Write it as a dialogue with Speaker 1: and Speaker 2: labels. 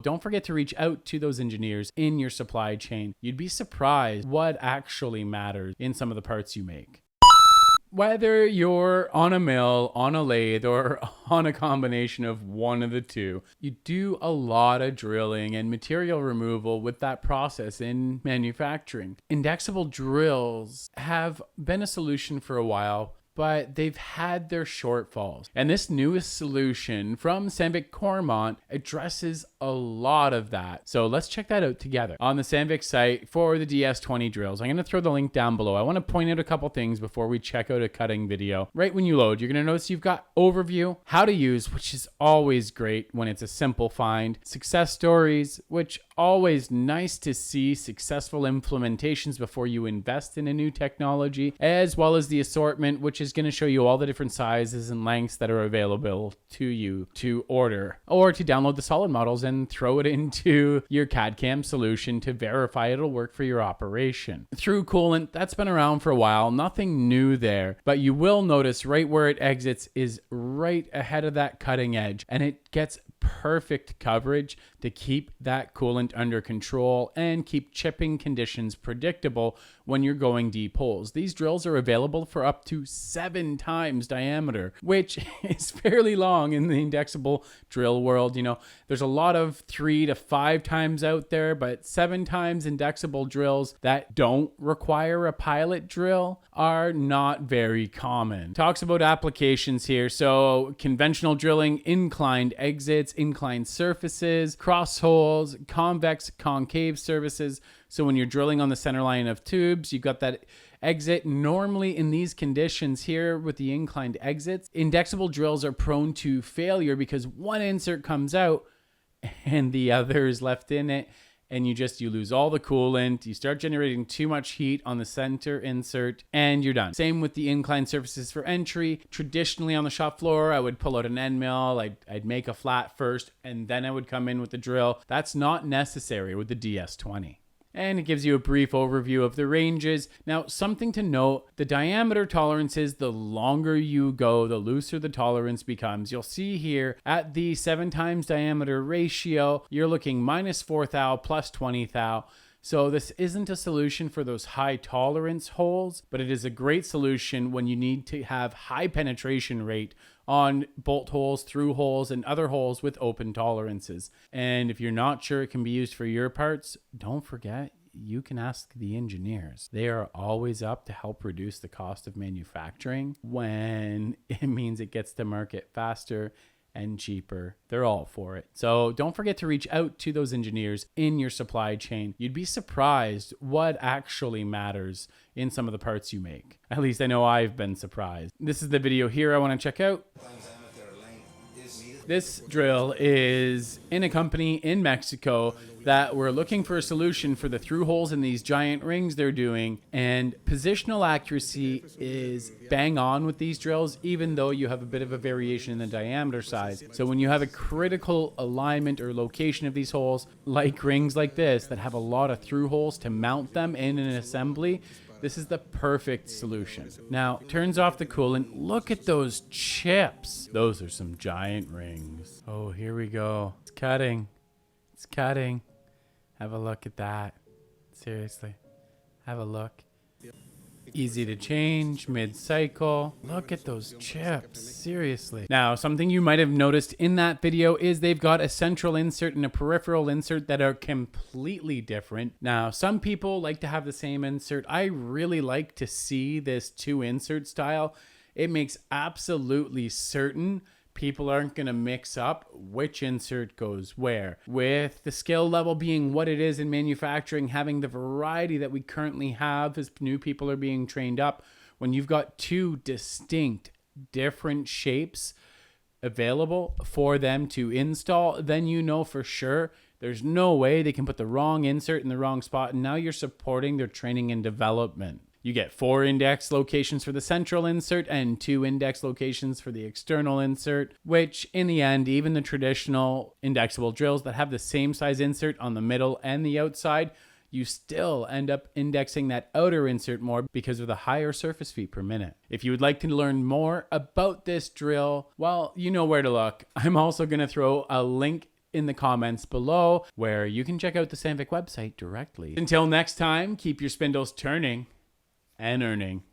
Speaker 1: Don't forget to reach out to those engineers in your supply chain. You'd be surprised what actually matters in some of the parts you make. Whether you're on a mill, on a lathe, or on a combination of one of the two, you do a lot of drilling and material removal with that process in manufacturing. Indexable drills have been a solution for a while, but they've had their shortfalls. And this newest solution from Sandvik Coromant addresses a lot of that. So let's check that out together on the Sandvik site for the DS20 drills. I'm going to throw the link down below. I want to point out a couple things before we check out a cutting video. Right when you load, you're going to notice you've got overview, how to use, which is always great when it's a simple find, success stories, which always nice to see successful implementations before you invest in a new technology, as well as the assortment, which is going to show you all the different sizes and lengths that are available to you to order or to download the solid models and throw it into your CAD/CAM solution to verify it'll work for your operation. Through coolant, that's been around for a while, nothing new there, but you will notice right where it exits is right ahead of that cutting edge, and it gets perfect coverage to keep that coolant under control and keep chipping conditions predictable when you're going deep holes. These drills are available for up to 7 times diameter, which is fairly long in the indexable drill world. You know, there's a lot of 3 to 5 times out there, but 7 times indexable drills that don't require a pilot drill are not very common. Talks about applications here. So conventional drilling, inclined exits, inclined surfaces, cross holes, convex, concave surfaces. So when you're drilling on the center line of tubes, you've got that exit. Normally in these conditions here with the inclined exits, indexable drills are prone to failure because one insert comes out and the other is left in it. And you lose all the coolant, you start generating too much heat on the center insert, and you're done. Same with the inclined surfaces for entry. Traditionally on the shop floor, I would pull out an end mill, I'd make a flat first, and then I would come in with the drill. That's not necessary with the DS20. And it gives you a brief overview of the ranges. Now, something to note, the diameter tolerances, the longer you go, the looser the tolerance becomes. You'll see here at the 7 times diameter ratio, you're looking minus 4 thou plus 20 thou. So this isn't a solution for those high tolerance holes, but it is a great solution when you need to have high penetration rate on bolt holes, through holes, and other holes with open tolerances. And if you're not sure it can be used for your parts, don't forget, you can ask the engineers. They are always up to help reduce the cost of manufacturing when it means it gets to market faster and cheaper. They're all for it. So don't forget to reach out to those engineers in your supply chain. You'd be surprised what actually matters in some of the parts you make. At least I know I've been surprised. This is the video here I want to check out. This drill is in a company in Mexico that were looking for a solution for the through holes in these giant rings they're doing, and positional accuracy is bang on with these drills, even though you have a bit of a variation in the diameter size. So when you have a critical alignment or location of these holes, like rings like this that have a lot of through holes to mount them in an assembly, this is the perfect solution. Now, turns off the coolant. Look at those chips. Those are some giant rings. Oh, here we go. It's cutting. It's cutting. Have a look at that. Seriously. Have a look. Easy to change, mid-cycle. Look at those chips, seriously. Now, something you might have noticed in that video is they've got a central insert and a peripheral insert that are completely different. Now, some people like to have the same insert. I really like to see this 2 insert style. It makes absolutely certain people aren't going to mix up which insert goes where. With the skill level being what it is in manufacturing, having the variety that we currently have as new people are being trained up, when you've got 2 distinct different shapes available for them to install, then you know for sure there's no way they can put the wrong insert in the wrong spot, and now you're supporting their training and development. You get 4 index locations for the central insert and 2 index locations for the external insert, which in the end, even the traditional indexable drills that have the same size insert on the middle and the outside, you still end up indexing that outer insert more because of the higher surface feet per minute. If you would like to learn more about this drill, well, you know where to look. I'm also going to throw a link in the comments below, where you can check out the Sandvik website directly. Until next time, keep your spindles turning and earning.